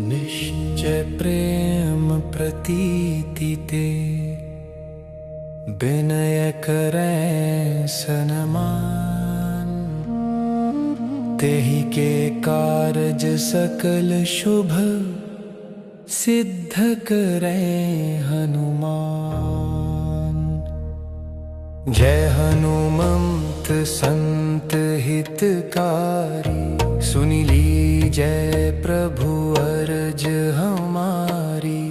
निश्चय प्रेम प्रतीति ते, विनय करें सनमान। तेहि के कारज सकल शुभ, सिद्ध करें हनुमान। जय हनुमंत संत हितकारी, सुनि लीजय प्रभु अरज हमारी।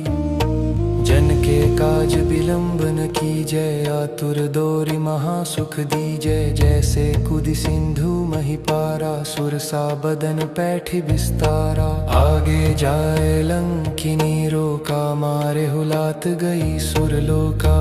जन के काज बिलंब न कीजय, आतुर दोरि महासुख दीजय। जैसे कुदि सिंधु मही पारा, सुरसा बदन पैठि विस्तारा। आगे जाए लंकिनी रोका, मारे हुलात गई सुरलोका।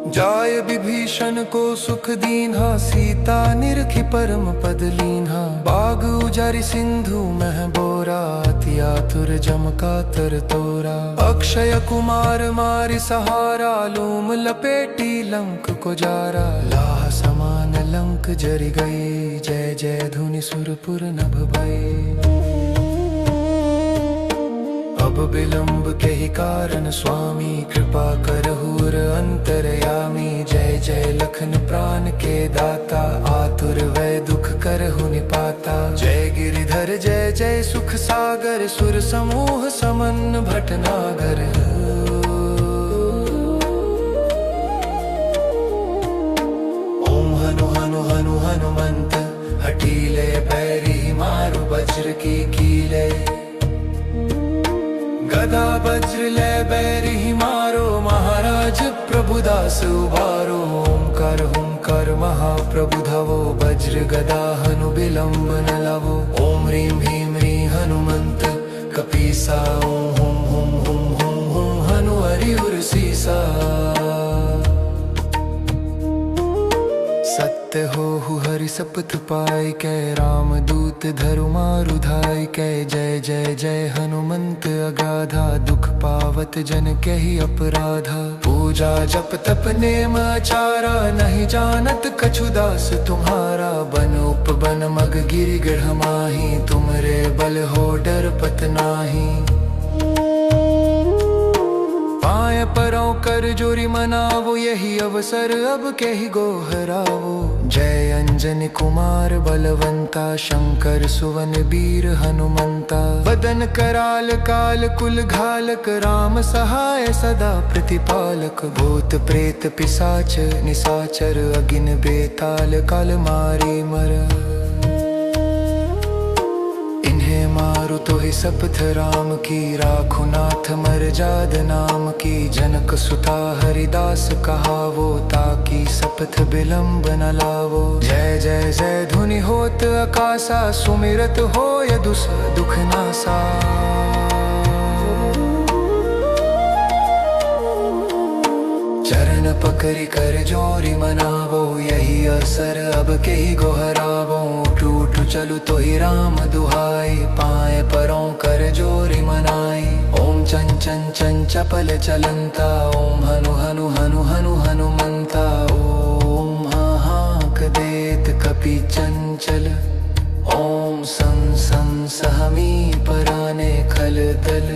जाय विभीषण को सुख दीन्हा, सीता निरखि परम पद लीन्हा। बाग उजारि सिंधु मह बोरा, अति आतुर जम कातर तोरा। अक्षय कुमार मारि सहारा, लूम लपेटी लंक को जारा। लाह समान लंक जरि गई, जय जय धुनि सुरपुर नभ भई। अब विलंब के ही कारण स्वामी, कृपा करहु अंतरयामी। जय जय लखन प्राण के दाता, आतुर वै दुख करहु निपाता। जय गिरिधर जय जय सुख सागर, सुर समूह समन भटनागर। ओम हनु हनु हनु हनुमंत, हठीले पैरी मारु वज्र की कीले। गदा वज्र ले बैरी मारो, महाराज प्रभुदास उबारो। ओंकार हुंकार महाप्रभु धवो, वज्र गदा हनु विलंब न लवो। ओम ह्रीं भीम ह्रीं हनुमंत कपीसा, ओम हुम हुम हुम हुम हुम हनु हरि उर सीसा। सत्य होहु हरि सपथ पाई, कै राम दूत धरु मारु धाई। कै जय जय जय हनुमंत अगाधा, दुख पावत जन केहि अपराधा। पूजा जप तप नेम आचारा, नहीं जानत कछु दास तुम्हारा। बन उपबन मग गिरि गढ़ माही, तुमरे बल हो डर पत नाही। पाय परों कर जोरी मनावो, यही अवसर अब के ही गोहरावो। जय अंजनी कुमार बलवंता, शंकर सुवन वीर हनुमंता। बदन कराल काल कुल घालक, राम सहाय सदा प्रतिपालक। भूत प्रेत पिशाच निशाचर, अगिन बेताल काल मारी मर। मारु तो ही सपथ राम की, राखु नाथ मर्जाद नाम की। जनक सुता हरिदास कहावो, ताकि सपथ विलंब न लावो। जय जय जय धुनि होत आकाशा, सुमिरत होय दुख नासा। चरण पकड़ि कर जोरी मनावो, यही असर अब के ही गोहरावो। टूट चलु तो ही राम दुहाई, पाए परों कर जोरी मनाई। ओम चन चन चन चपल चलंता, ओम हनु हनु हनु हनु हनुमंता। ओम हाहाक देत कपि चंचल, ओम सं सं सहमी पराने खल दल।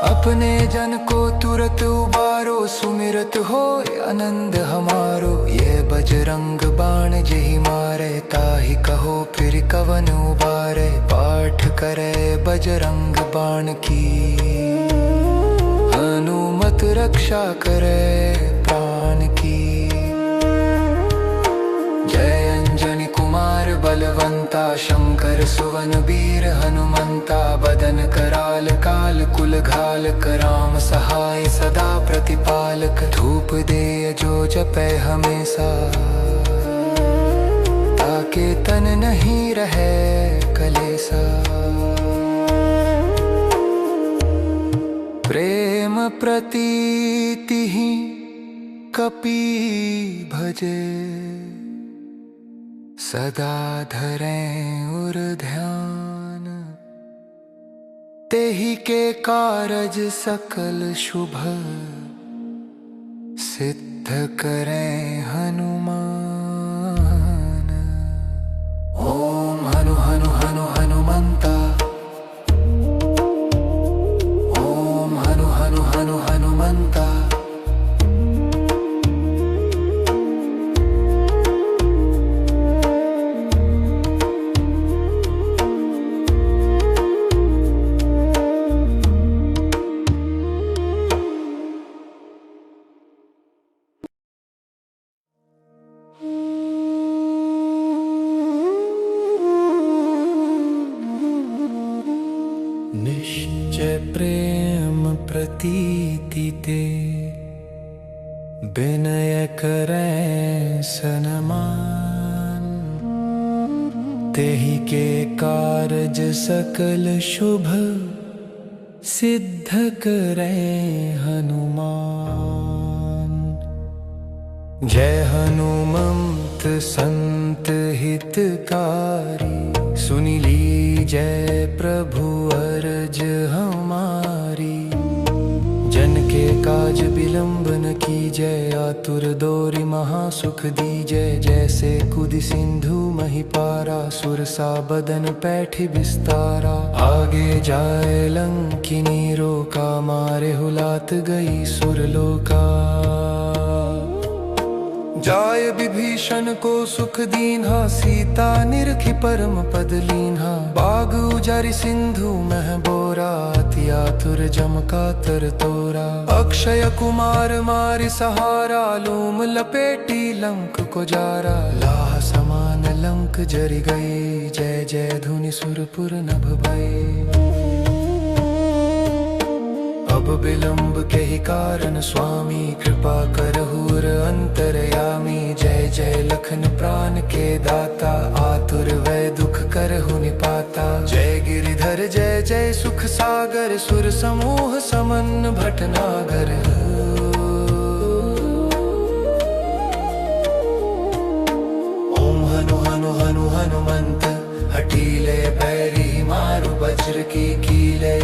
अपने जन को तुरत उबारो, सुमिरत हो आनंद हमारो। ये बजरंग बाण जेहि मारे, ताहि कहो फिर कवन उबारे। पाठ करे बजरंग बाण की, हनुमत रक्षा करे प्राण की। जय अंजनी कुमार बलवंता, शंकर सुवन वीर हनुमंता। बदन कराल काल कुल घालक, राम सहाय सदा प्रतिपालक। धूप दे जो जपै हमेशा, ताके तन नहीं रहे कलेसा। प्रेम प्रतीति ही कपि भजे, सदा धरें उर ध्यान। तेहि के कारज सकल शुभ, सिद्ध करें हनुमान। ओम हनु हनु हनु हनुमंत निश्चय प्रेम प्रतीति ते, विनय करें सनमान। तेहि के कारज सकल शुभ, सिद्ध करें हनुमान। जय हनुमंत संत हितकारी, सुनि लीजय प्रभु अरज हमारी। जन के काज बिलंब न कीजय, आतुर दोरि महासुख दीजय। जैसे कुदि सिंधु मही पारा, सुरसा बदन पैठि विस्तारा। आगे जाए लंकिनी रोका, मारे हुलात गई सुरलोका। जाय विभीषण को सुख दीन्हा, सीता निरखि परम पद लीन्हा। बाग उजारि सिंधु मह बोरा, अति आतुर जम का तर तोरा। अक्षय कुमार मारि सहारा, लूम लपेटी लंक को जारा। लाह समान लंक जरि गए, जय जय धुनि सुरपुर नभ भये। अब विलंब के ही कारण स्वामी, कृपा करहुर अंतरयामी। जय जय लखन प्राण के दाता, आतुर वै दुख करहु निपाता। जय गिरिधर जय जय सुख सागर, सुर समूह समन भटनागर। ओम हनु हनु हनु हनुमंत, हठीले बैरी मारु वज्र की कीले।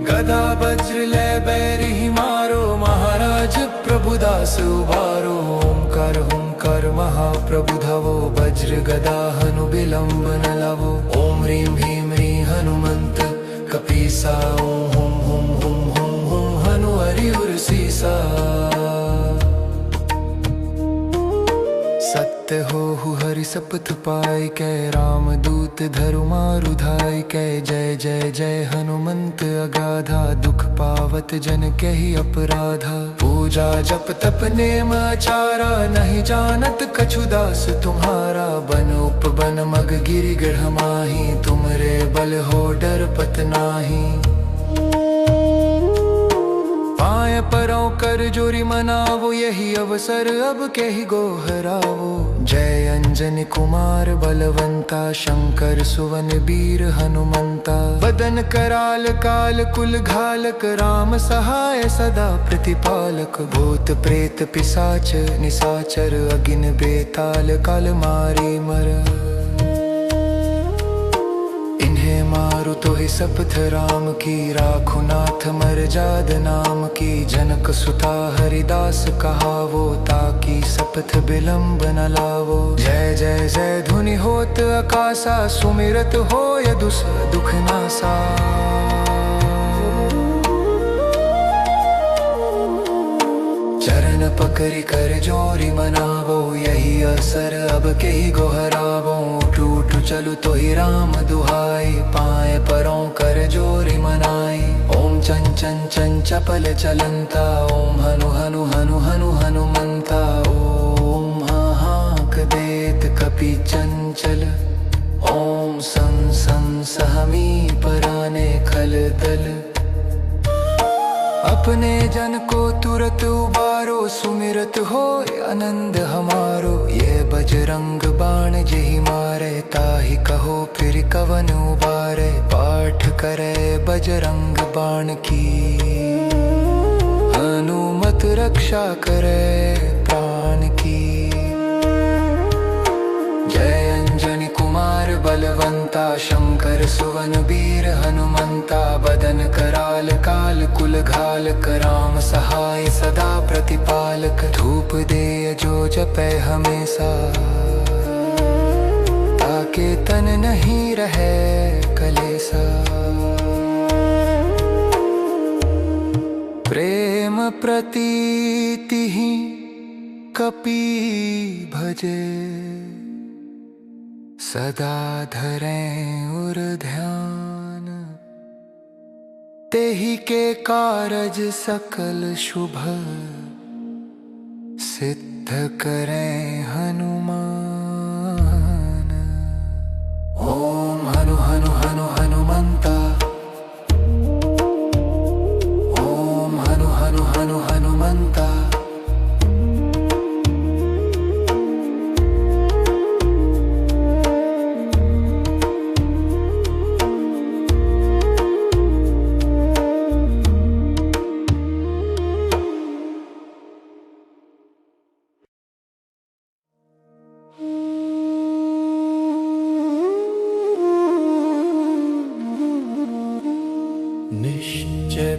गदा वज्र ले बैरी मारो, महाराज प्रभुदास उबारो। ओंकार हुंकार महाप्रभु धवो, वज्र गदा हनु विलंब न लवो। ओम ह्रीं भीम ह्रीं हनुमंत कपीसा, ओम हुम हुम हुम हुम हुम हनु हरि उर सीसा। सत्य हो हरि सपथ पाए, कै राम दूत धरु मारु धाय। कै जय जय जय हनुमंत अगाधा, दुख पावत जन के ही अपराधा। पूजा जप तप नेम आचारा, नहीं जानत कछु दास तुम्हारा। बन उपबन मग गिरि गढ़ माही, तुमरे बल हो डर पत नाही। पाए परों कर जोरी मनावो, यही अवसर अब के ही गोहरावो। जय अंजनी कुमार बलवंता, शंकर सुवन वीर हनुमंता। बदन कराल काल कुल घालक, राम सहाय सदा प्रतिपालक। भूत प्रेत पिशाच निशाचर, अगिन बेताल काल मारी मर। मारु तो ही सपथ राम की, राखु नाथ मर जाद नाम की। जनक सुता हरिदास कहावो, ताकि सपथ विलंब न लावो। जय जय जय धुनि होत आकाशा, सुमिरत हो यदुस दुख नासा। चरण पकड़ि कर जोरी मनावो, यही असर अब के ही गोहरावो। टूट चलु तो ही राम दुहाई, पाए परों कर जोरी मनाई। ओम चन चन चन चपल चलंता, ओम हनु हनु हनु हनु हनुमंता। ओम हाहाक देत कपि चंचल, ओम सं सं सहमी पराने खल दल। अपने जन को तुरत उबारो, सुमिरत हो आनंद हमारो। ये बजरंग बाण जेहि मारे, ताहि कहो फिर कवन उबारे। पाठ करे बजरंग बाण की, हनुमत रक्षा करे प्राण की। जय अंजनी कुमार बलवंता, शंकर सुवन वीर हनुमंता। बदन कराल काल कुल घालक, राम सहाय सदा प्रतिपालक। धूप दे जो जपै हमेशा, ताके तन नहीं रहे कलेसा। प्रेम प्रतीति ही कपि भजे, सदा धरें उर ध्यान। तेहि के कारज सकल शुभ, सिद्ध करें हनुमान। ओम हनु हनु हनु हनुमान।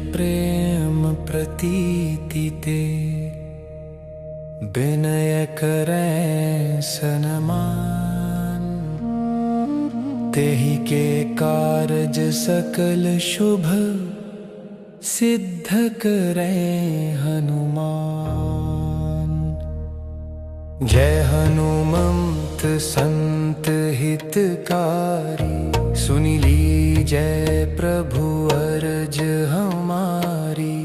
प्रेम प्रतीति ते, विनय करें सनमान। तेहि के कारज सकल शुभ, सिद्ध करें हनुमान। जय हनुमंत संत हितकारी, सुनि लीजय प्रभु अरज हमारी।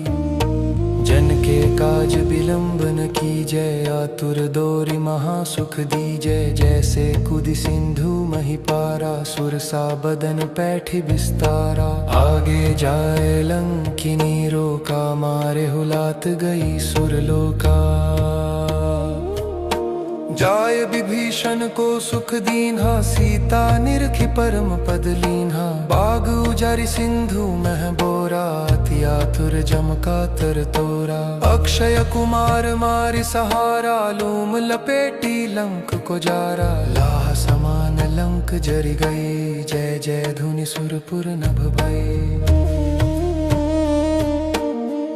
जन के काज विलंब न कीजय, आतुर दोरि महासुख दीजय। जैसे कुदि सिंधु मही पारा, सुरसा बदन पैठि विस्तारा। आगे जाए लंकिनी रोका, मारे हुलात गई सुरलोका। जाय विभीषण को सुख दीन्हा, सीता निरखि परम पद लीन्हा। बाग उजारि सिंधु मह बोरा, अति आतुर जम कातर तोरा। अक्षय कुमार मारि सहारा, लूम लपेटी लंक को जारा। लाह समान लंक जरि गई, जय जय धुनि सुरपुर नभ भई।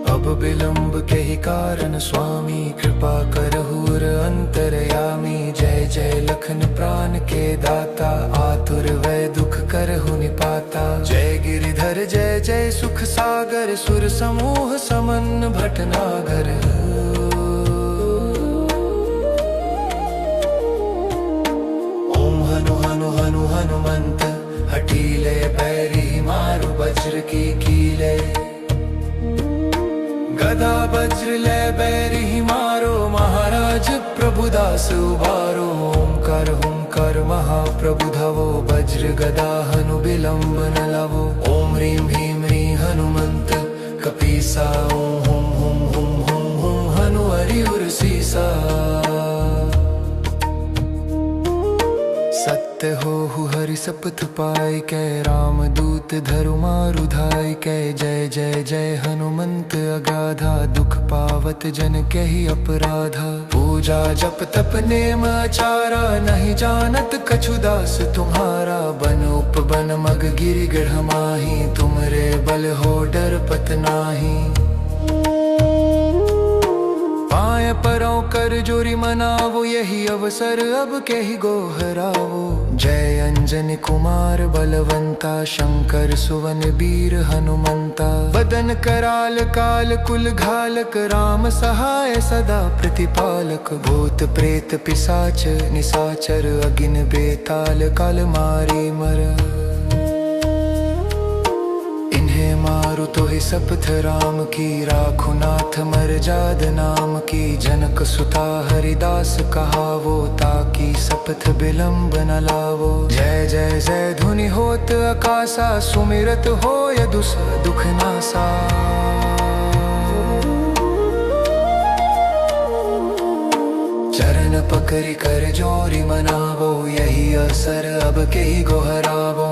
अब विलंब के ही कारण स्वामी, कृपा करहुर अंतरयामी। जय जय लखन प्राण के दाता, आतुर वै दुख करहु निपाता। जय गिरिधर जय जय सुख सागर, सुर समूह समन भटनागर। ओम हनु हनु हनु हनुमंत, हठीले पैरी मारु वज्र की कीले। गदा वज्र ले बैरी मारो, महाराज प्रभुदास उबारो। ओंकार हुंकार महाप्रभु धावो, वज्र गदा हनु विलंब न लावो। ओम ह्रीं ह्रीं ह्रीं हनुमंत कपीसा, ओम हुम हुम हुम हुम हुम हनु हरि उर सीसा। सत्य हो हरि शपथ पाई कै, राम दूत धरु मारु धाई कै। जय जय जय हनुमंत अगाधा, दुख पावत जन के ही अपराधा। पूजा जप तप नेम आचारा, नहीं जानत कछु दास तुम्हारा। बन उपबन मग गिरि गढ़ माही, तुमरे बल हो डर पत नाही। पाए परों कर जोरी मनावो, यही अवसर अब के ही गोहरावो। जय अंजनी कुमार बलवंता, शंकर सुवन वीर हनुमंता। बदन कराल काल कुल घालक, राम सहाय सदा प्रतिपालक। भूत प्रेत पिशाच निशाचर, अगिन बेताल काल मारी मर। मारु तो ही शपथ राम की, राखु नाथ मर्याद नाम की। जनक सुता हरिदास कहावो, ताकि शपथ विलंब न लावो। जय जय जय धुनि होत आकाशा, सुमिरत होय दुख नासा। चरण पकड़ि कर जोरी मनावो, यही अवसर अब के ही गोहरावो।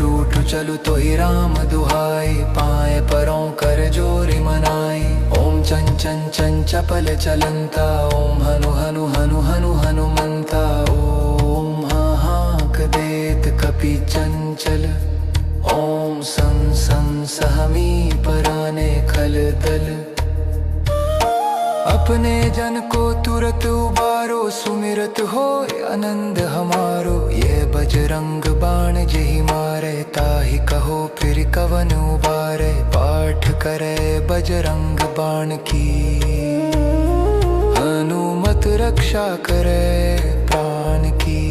उठ चलु तो ही राम दुहाई, पाए परों कर जोरी मनाई। ओम चन चन चन चपल चलंता, ओम हनु हनु हनु हनु हनुमंता। ओम हाहाक देत कपि चंचल, ओम सं सं सहमी पराने खल दल। अपने जन को तुरत उबारो, सुमिरत हो आनंद हमारो। ये बजरंग बाण जेहि मारे, ताहि कहो फिर कवन उबारे। पाठ करे बजरंग बाण की, हनुमत रक्षा करे प्राण की।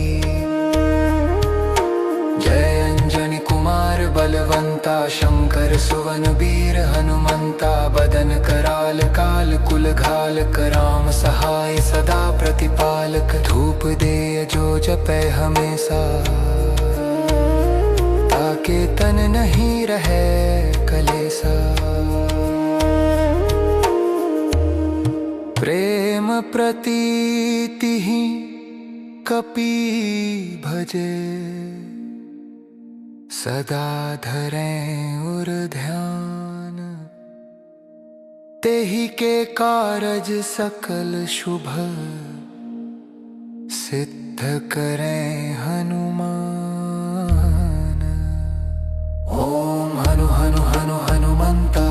जय अंजनी कुमार बलवंता, शंकर सुवन वीर हनुमंता। बदन कराल काल कुल घालक, राम सहाय सदा प्रतिपालक। धूप दे जो जपे हमेशा, ताके तन नहीं रहे कलेसा। प्रेम प्रतीति ही कपि भजे, सदा धरें उर ध्यान। तेहि के कारज सकल शुभ, सिद्ध करें हनुमान। ओम हनु हनु हनु हनुमंता,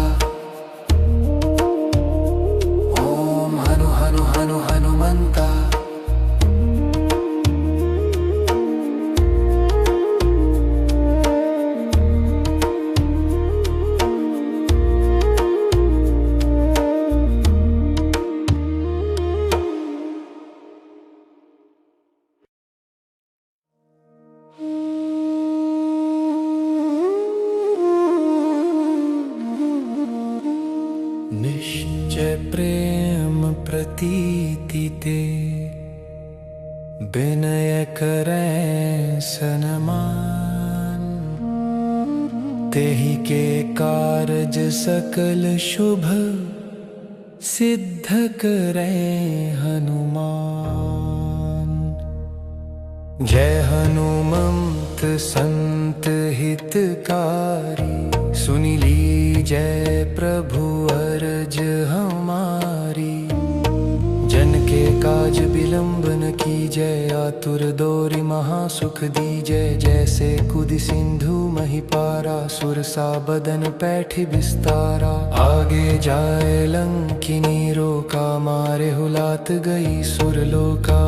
जय प्रेम प्रतीति ते विनय करें सनमान। तेहि के कारज सकल शुभ सिद्ध करें हनुमान। जय हनुमंत संत हितकारी, सुनि लीजय प्रभु अरज हमारी। जन के काज विलंब न कीजय, आतुर दोरि महासुख दीजय। जैसे कुदि सिंधु मही पारा, सुरसा बदन पैठ विस्तारा। आगे जाए लंकिनी रोका, मारे हुलात गई सुरलोका।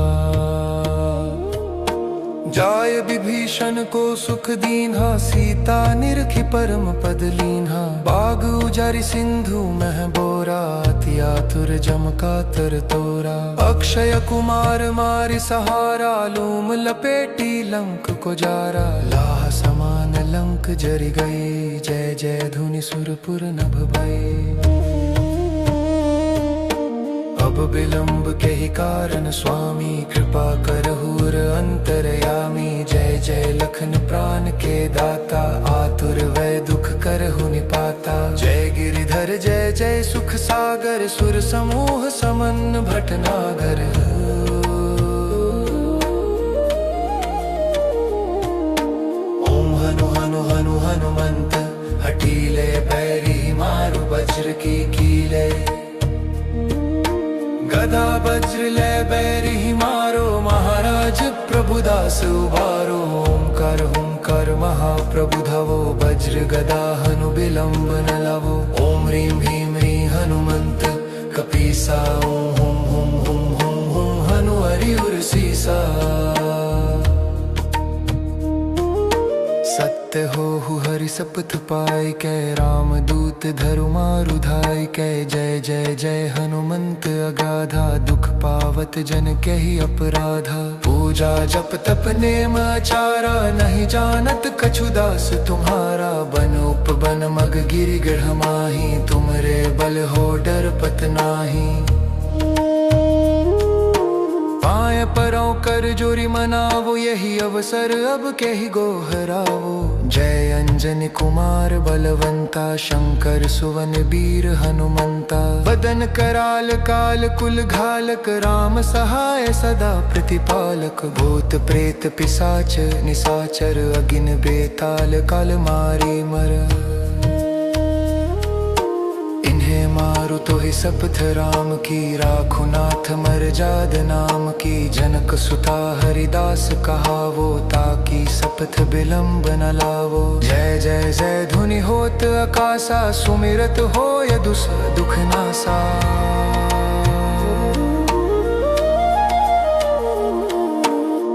जाय विभीषण को सुख दीन्हा, सीता निरखि परम पद लीन्हा। बाग उजारि सिंधु मह बोरा, अति आतुर जम कातर तोरा। अक्षय कुमार मारि सहारा, लूम लपेटी लंक को जारा। लाह समान लंक जरि गई, जय जय धुनि सुरपुर नभ भई। अब विलंब के ही कारण स्वामी, कृपा करहुर अंतरयामी। जय जय लखन प्राण के दाता, आतुर वै दुख करहु निपाता। जय गिरिधर जय जय सुख सागर, सुर समूह समन भटनागर। ओम हनु हनु हनु हनुमंत, हठीले बैरी मारु वज्र की कीले। गदा वज्र ले बैरी मारो, महाराज प्रभुदास उबारो। ओंकार हुंकार महाप्रभु धावो, वज्र गदा हनु विलंब न लावो। ओम ह्रीं भीम ह्रीं हनुमंत कपीसा, ओम हुम हुम हुम हुम हुम हनु हरि उर सीसा। सत्य हो हरि सपथ पाई कै, राम दूत धरु मारु धाई कै। जय जय जय हनुमंत अगाधा, दुख पावत जन के ही अपराधा। पूजा जप तप नेम आचारा, नहीं जानत कछु दास तुम्हारा। बन उपबन मग गिरि गढ़ माही, तुमरे बल हो डर पत नाही। पाय परों कर जोरी मनावो, यही अवसर अब के ही गोहरावो। जय अंजनी कुमार बलवंता, शंकर सुवन वीर हनुमंता। बदन कराल काल कुल घालक, राम सहाय सदा प्रतिपालक। भूत प्रेत पिशाच निशाचर, अगिन बेताल काल मारी मर। मारु तो ही सपथ राम की, राखु नाथ मर्याद नाम की। जनक सुता हरिदास कहावो, ताकि सपथ विलंब न लावो। जय जय जय धुनि होत आकाशा, सुमिरत हो यदुस दुख नासा।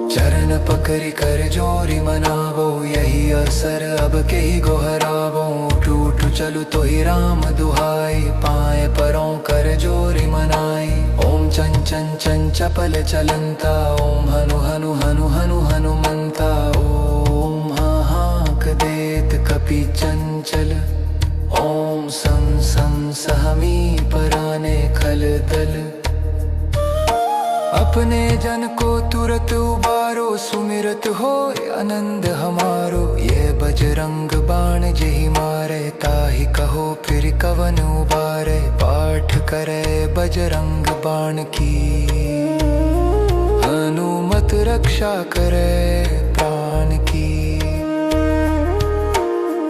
चरण पकड़ि कर जोरी मनावो, यही अवसर अब के ही गोहरावो। उठ चलु तो ही राम दुहाई, पाए परों कर जोरी मनाई। ओम चन चन चन चपल चलंता, ओम हनु हनु हनु हनु हनुमंता। ओम हाहाक देत कपि चंचल, ओम सं सं सहमी पराने खल दल। अपने जन को तुरत उबारो, सुमिरत हो आनंद हमारो। ये बजरंग बाण जेहि मारे, ताहि कहो फिर कवन उबारे। पाठ करे बजरंग बाण की, हनुमत रक्षा करे प्राण की।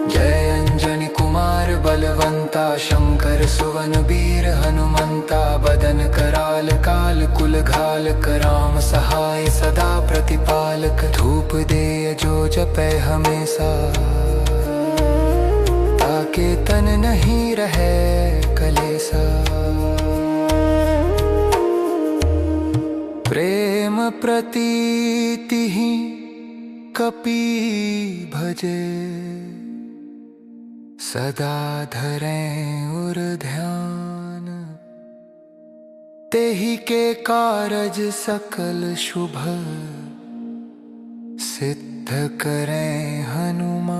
जय अंजनी कुमार बलवंता, शंकर सुवन वीर हनुमंता। बदन कराल काल कुल घालक, राम सहाय सदा प्रतिपालक। धूप दे जो जपै हमेशा, ताके तन नहीं रहे कलेसा। प्रेम प्रतीति ही कपि भजे, सदा धरें उर ध्यान। तेहि के कारज सकल शुभ सिद्ध करें हनुमान।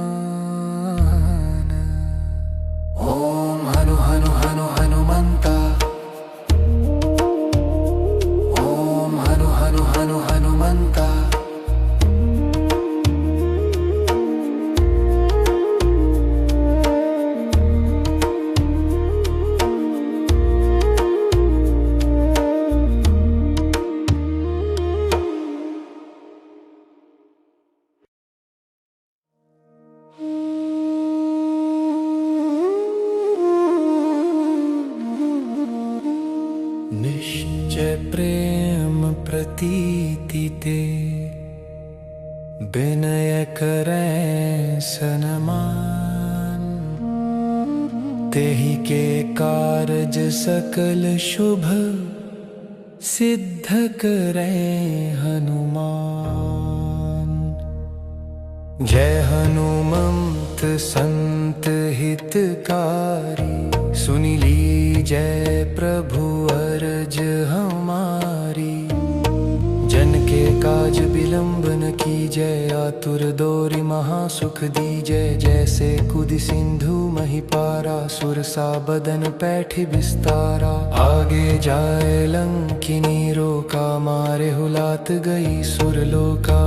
ओम हनु हनु हनु हनुमंता, ते विनय करें सनमान। तेहि के कारज सकल शुभ सिद्ध करें हनुमान। जय हनुमंत संत हितकारी, सुनि लीजय प्रभु अरज हमारी। जन के काज बिलंब न कीजय, आतुर दोरि महासुख दीजय। जैसे कुदि सिंधु मही पारा, सुरसा बदन पैठि विस्तारा। आगे जाए लंकिनी रोका, मारे हुलात गई सुरलोका।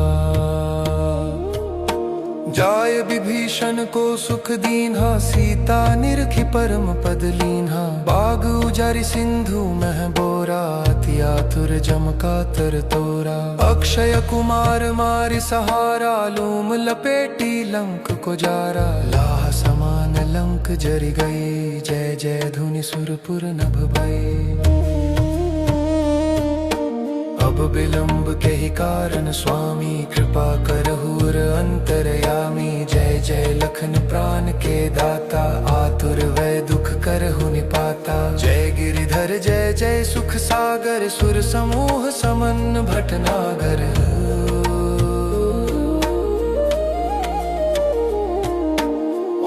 जाय विभीषण को सुख दीन्हा, सीता निरखि परम पद लीन्हा। बाग उजारि सिंधु मह बोरा, अति आतुर जम कातर तोरा। अक्षय कुमार मारि सहारा, लूम लपेटी लंक को जारा। लाह समान लंक जरि गई, जय जय धुनि सुरपुर नभ भई। अब विलंब के ही कारण स्वामी, कृपा करहु अंतरयामी। जय जय लखन प्राण के दाता, आतुर वै दुख करहु निपाता। जय गिरिधर जय जय सुख सागर, सुर समूह समन भटनागर।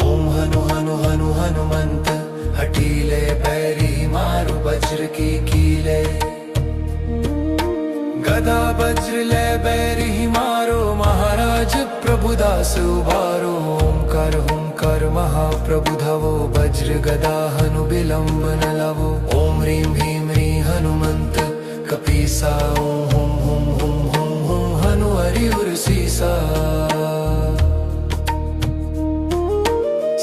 ओम हनु हनु हनु हनुमंत, हठीले पैरी मारु वज्र की कीले। गदा वज्र ले बैरी मारो, महाराज प्रभुदास उबारो। ओंकार हुंकार महाप्रभु धवो, वज्र गदा हनु विलंब न लवो। ओम ह्रीं भीम ह्रीं हनुमंत कपीसा, ओम हुम हुम हुम हुम हुम हनु हरि उर सीसा।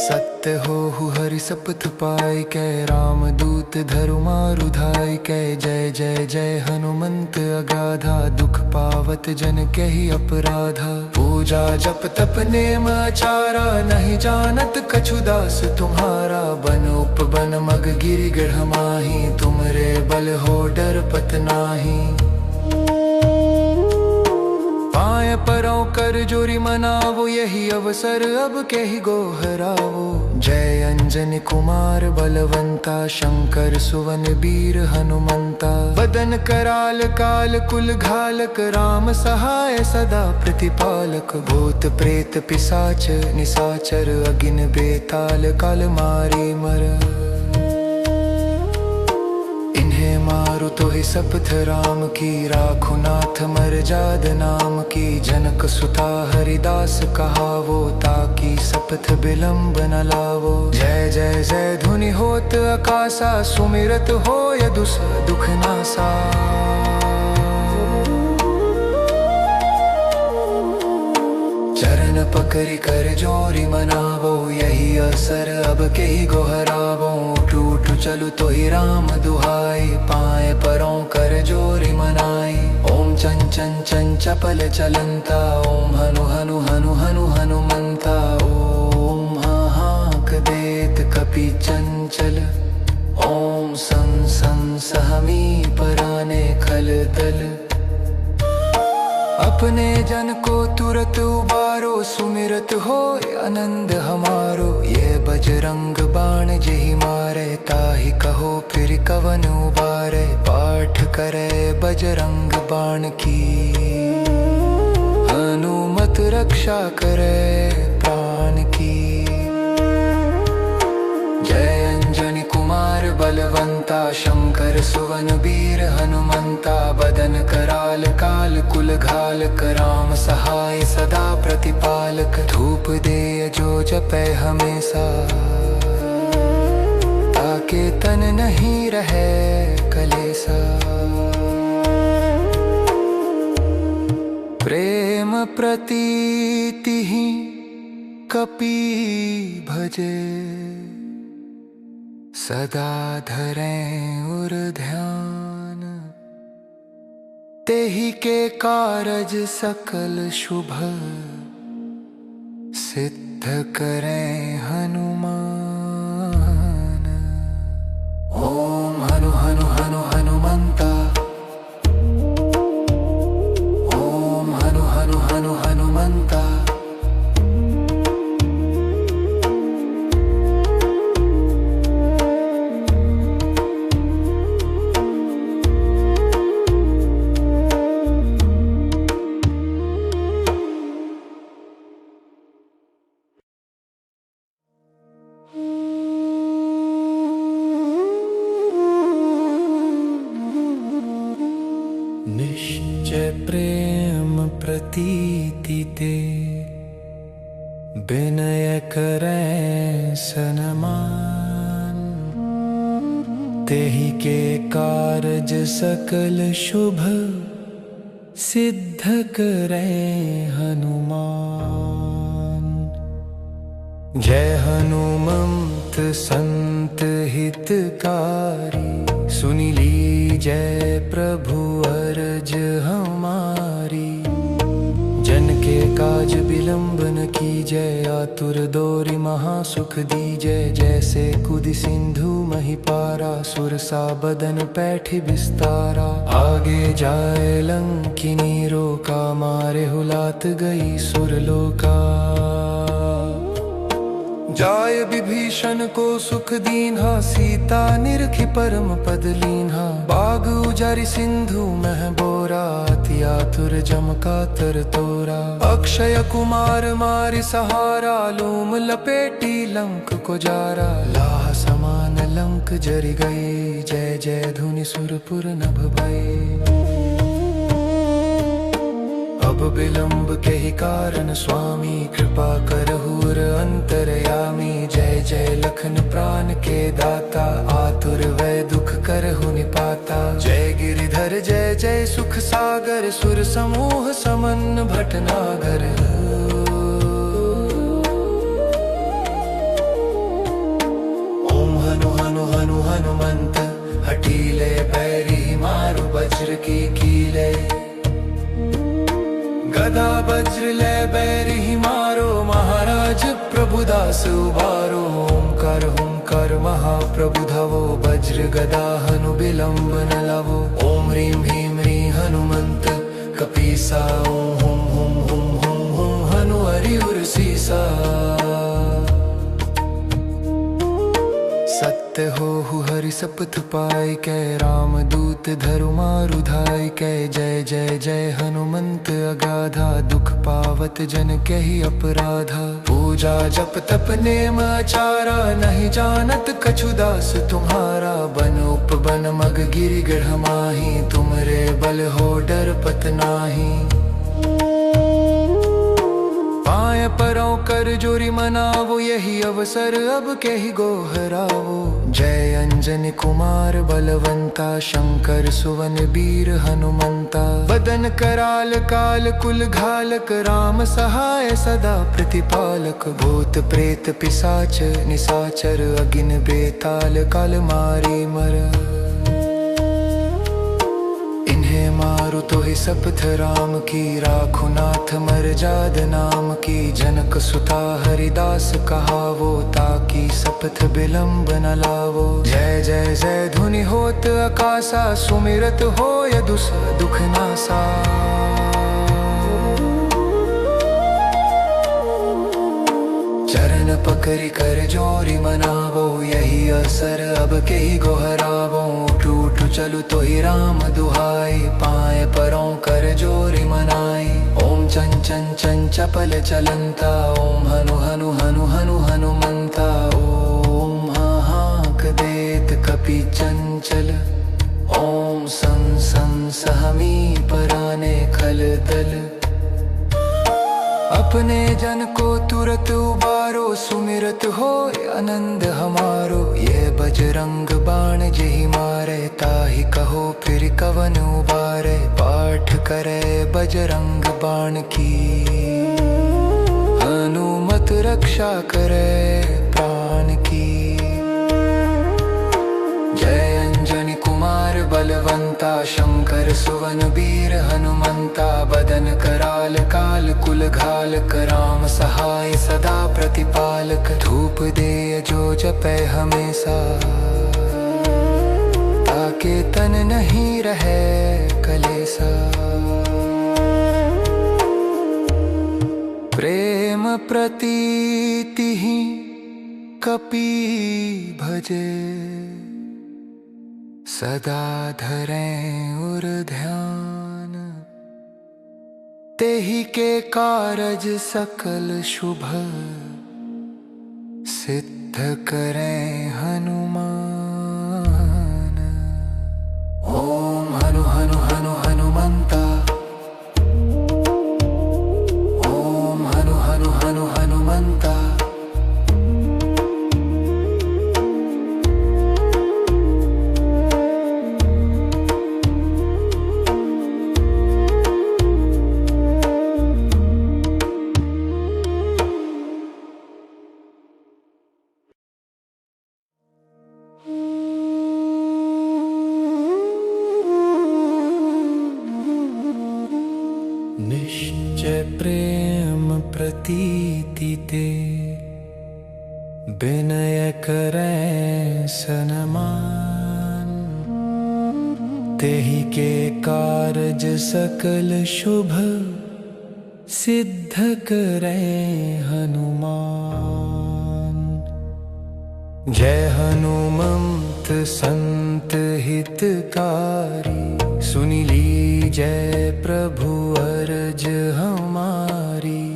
सत्य हो हरि सपथ पाई, कै राम दूत धरु मारु धाई। कै जय जय जय हनुमंत अगाधा, दुख पावत जन के ही अपराधा। पूजा जप तप नेम आचारा, नहीं जानत कछु दास तुम्हारा। बन उपबन मग गिरि गढ़ माही, तुमरे बल हो डर पत नाही। पाए परों कर जोरी मनावो, यही अवसर अब के ही गोहरावो। जय अंजनी कुमार बलवंता, शंकर सुवन वीर हनुमंता। बदन कराल काल कुल घालक, राम सहाय सदा प्रतिपालक। भूत प्रेत पिशाच निशाचर, अगिन बेताल काल मारी मर। मारु तो ही सपथ राम की, राखु नाथ मर्याद नाम की। जनक सुता हरिदास कहावो, ताकि सपथ विलंब न लावो। जय जय जय धुनि होत आकाशा, सुमिरत हो यदुस दुख नासा। चरण पकड़ि कर जोरी मनावो, यही असर अब के ही गोहरावो। उठू उठू चलु तो ही राम दुहाई, पाए परों कर जोरी मनाई। ओम चन चन चन चपल चलंता, ओम हनु हनु हनु हनु हनुमंता। ओम हाहाक देत कपि चंचल, ओम सं सं सहमी पराने खल दल। अपने जन को तुरत उबारो, सुमिरत हो आनंद हमारो। ये बजरंग बाण जेहि मारे, ताहि कहो फिर कवन उबारे। पाठ करे बजरंग बाण की, हनुमत रक्षा करे प्राण की। जय अंजनी कुमार बलवंता, शंकर सुवन वीर हनुमंता। बदन कराल काल कुल घालक, राम सहाय सदा प्रतिपालक। धूप दे जो जपै हमेशा, ताके तन नहीं रहे कलेसा। प्रेम प्रतीति ही कपि भजे, सदा धरें उर ध्यान। तेहि के कारज सकल शुभ, सिद्ध करें हनुमान। ओम हनु हनु हनु हनुमंता, ओम विनय करें सनमान, तेहि के कारज सकल शुभ सिद्ध करें हनुमान। जय हनुमंत संत हितकारी, सुनि लीजय प्रभु अरज हमारी। जन के काज बिलंब न कीजय, आतुर दोरि महासुख दीजय। जैसे कुदि सिंधु मही पारा, सुरसा बदन पैठि विस्तारा। आगे जाए लंकिनी रोका, मारे हुलात गई सुरलोका। जाय विभीषण को सुख दीन्हा, सीता निरखि परम पद लीन्हा। बाग उजारि सिंधु मह बोरा, अति आतुर जम कातर तोरा। अक्षय कुमार मारि सहारा, लूम लपेटी लंक को जारा। लाह समान लंक जरि गई, जय जय धुनि सुरपुर नभ भई। अब विलंब के ही कारण स्वामी, कृपा करहुर अंतरयामी। जय जय लखन प्राण के दाता, आतुर वै दुख करहु निपाता। जय गिरिधर जय जय सुख सागर, सुर समूह समन भटनागर। ओम हनु हनु हनु हनुमंत, हठीले पैरी मारु वज्र की कीले। गदा वज्र ले बैरी मारो, महाराज प्रभुदास उबारो। ओंकार हुंकार महाप्रभु धवो, वज्र गदा हनु विलंब न लवो। ओम ह्रीं ह्रीं ह्रीं हनुमंत कपीसा, ओम हुम हुम हुम हुम हुम हनु हरि उर सीसा। सत्य हो हरि सपथ पाई कै, राम दूत धरु मारु धाई कै। जय जय जय हनुमंत अगाधा, दुख पावत जन के ही अपराधा। पूजा जप तप नेम आचारा, नहीं जानत कछु दास तुम्हारा। बन उपबन मग गिरि गढ़ माही, तुमरे बल हो डर पत नाही। पाय परों कर जोरी मनावो, यही अवसर अब के ही गोहरावो। जय अंजनी कुमार बलवंता, शंकर सुवन वीर हनुमंता। बदन कराल काल कुल घालक, राम सहाय सदा प्रतिपालक। भूत प्रेत पिशाच निशाचर, अगिन बेताल काल मारी मर। मारु तो ही सपथ राम की, राखु नाथ मर्याद नाम की। जनक सुता हरिदास कहावो, ताकि सपथ विलंब न लावो। जय जय जय धुनि होत आकाशा, सुमिरत हो यदुस दुख नासा। चरण पकड़ि कर जोरी मनावो, यही असर अब के ही गोहरावो। उठू उठू चलू तो ही राम दुहाई, पाए परों कर जोरी मनाई। ओम चन चन चन चपल चलंता, ओम हनु हनु हनु हनु हनुमंता। ओम हाहाक देत कपि चंचल, ओम सं सं सहमी पराने खल दल। अपने जन को तुरत उबारो, सुमिरत हो आनंद हमारो। ये बजरंग बाण जेहि मारे, ताहि कहो फिर कवन उबारे। पाठ करे बजरंग बाण की, हनुमत रक्षा करे प्राण की। जय अंजनी कुमार बलवंता, शंकर सुवन वीर हनुमंता। बदन कराल काल कुल घालक, राम सहाय सदा प्रतिपालक। धूप दे जो जपै हमेशा, ताके तन नहीं रहे कलेसा। प्रेम प्रतीति ही कपि भजे, सदा धरें उर ध्यान। तेहि के कारज सकल शुभ, सिद्ध करें हनुमान। ओम हनु हनु हनु हनुमंता, ओम हनु हनु हनु हनुमंता। हनुमंता। निश्चय प्रेम प्रतीति ते, विनय करें सनमान। तेहि के कारज सकल शुभ, सिद्ध करें हनुमान। जय हनुमंत संत हितकारी, सुनि लीजय प्रभु अरज हमारी।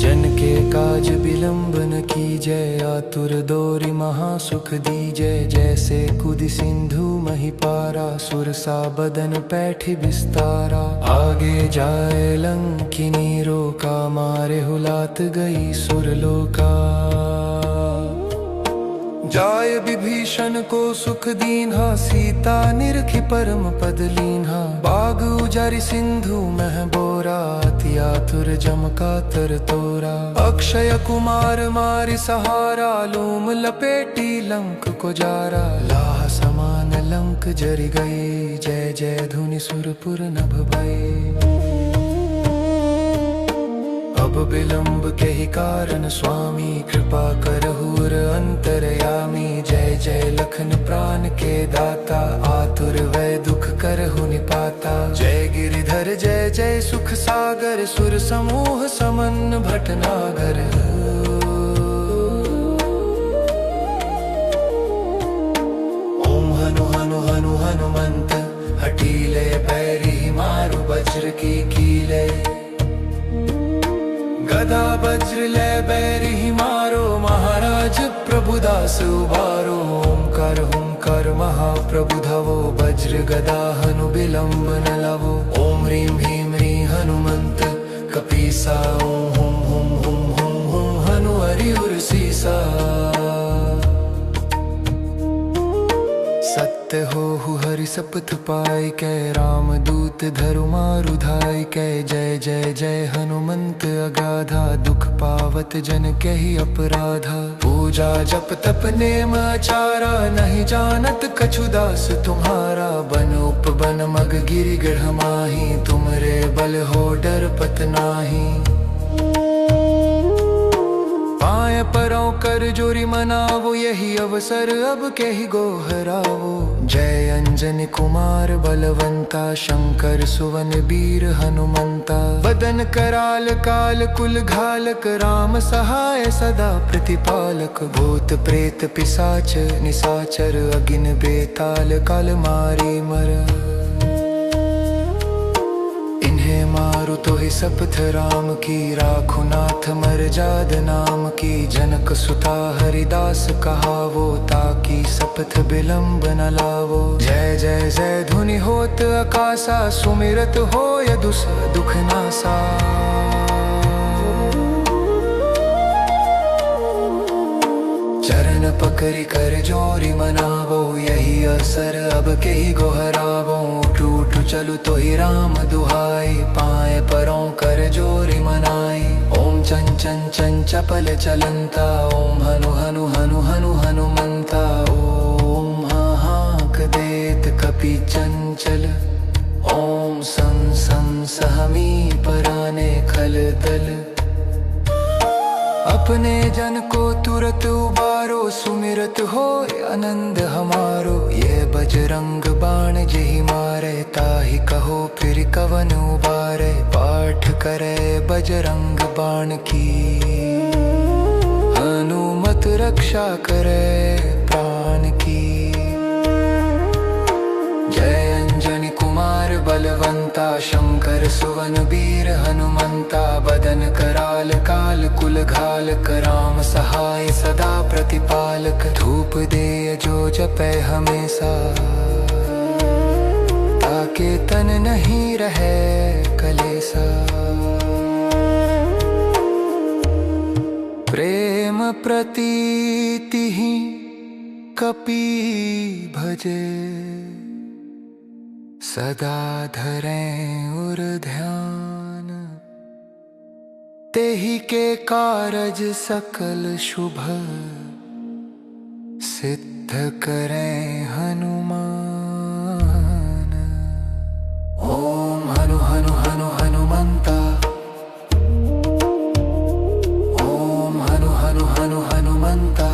जन के काज बिलंब न कीजय, आतुर दोरि महासुख दीजय। जैसे कुदि सिंधु मही पारा, सुरसा बदन पैठि विस्तारा। आगे जाए लंकिनी रोका, मारे हुलात गई सुरलोका। जाय विभीषण को सुख दीन्हा, सीता निरखि परम पद लीन्हा। बाग उजारि सिंधु मह बोरा, अति आतुर जम का तर तोरा। अक्षय कुमार मारि सहारा, लूम लपेटी लंक को जारा। लाह समान लंक जरि गए, जय जय धुनि सुरपुर नभ भये। अब विलंब के ही कारण स्वामी, कृपा करहुर अंतरयामी। जय जय लखन प्राण के दाता, आतुर वै दुख करहु निपाता। जय गिरिधर जय जय सुख सागर, सुर समूह समन भटनागर। ओम हनु हनु हनु हनुमंत, हठीले पैरी मारु वज्र की कीले। गदा वज्र ले बैरी मारो, महाराज प्रभुदास उबारो। ओंकार हुंकार महाप्रभु धवो, वज्र गदा हनु विलंब न लवो। ओम ह्रीं ह्रीं ह्रीं हनुमंत कपीसा, ओम हुम हुम हुम हुम हुम हनु हरि उर सीसा। सत्य हो हरि सपथ पाई कै, राम दूत धरु मारु धाई कै। जय जय जय हनुमंत अगाधा, दुख पावत जन के ही अपराधा। पूजा जप तप नेम आचारा, नहीं जानत कछु दास तुम्हारा। बन उपबन मग गिरि गढ़ माही, तुमरे बल हो डर पत नाही। पाए परों कर जोरी मनावो, यही अवसर अब के ही गोहरावो। जय अंजनी कुमार बलवंता, शंकर सुवन वीर हनुमंता। बदन कराल काल कुल घालक, राम सहाय सदा प्रतिपालक। भूत प्रेत पिशाच निशाचर, अगिन बेताल काल मारी मर। मारु तो ही सपथ राम की, राखु नाथ मर जाद नाम की। जनक सुता हरिदास कहावो, ताकि सपथ विलंब न लावो। जय जय जय धुनि होत आकाशा, सुमिरत हो यदुस दुख नासा। चरण पकड़ि कर जोरी मनावो, यही असर अब के ही गोहरावो। टूट चलु तो ही राम दुहाई, पाए परों कर जोरी मनाई। ओम चन चन चन चपल चलंता, ओम हनु हनु हनु हनु हनुमंता। ओम हाहाक देत कपि चंचल, ओम सं सं सहमी पराने खल दल। अपने जन को तुरत उबारो, सुमिरत हो आनंद हमारो। ये बजरंग बाण जेहि मारे, ताहि कहो फिर कवन उबारे। पाठ करे बजरंग बाण की, हनुमत रक्षा करे प्राण की। जय अंजनी कुमार बलवंता, शंकर सुवन वीर हनुमंता। बदन कराल काल कुल घालक, राम सहाय सदा प्रतिपालक। धूप दे जो जपै हमेशा, ताके तन नहीं रहे कलेसा। प्रेम प्रतीति ही कपि भजे, सदा धरें उर ध्यान। तेहि के कारज सकल शुभ, सिद्ध करें हनुमान। ओम हनु हनु हनु हनुमंता, ओम हनु हनु हनु हनुमंता।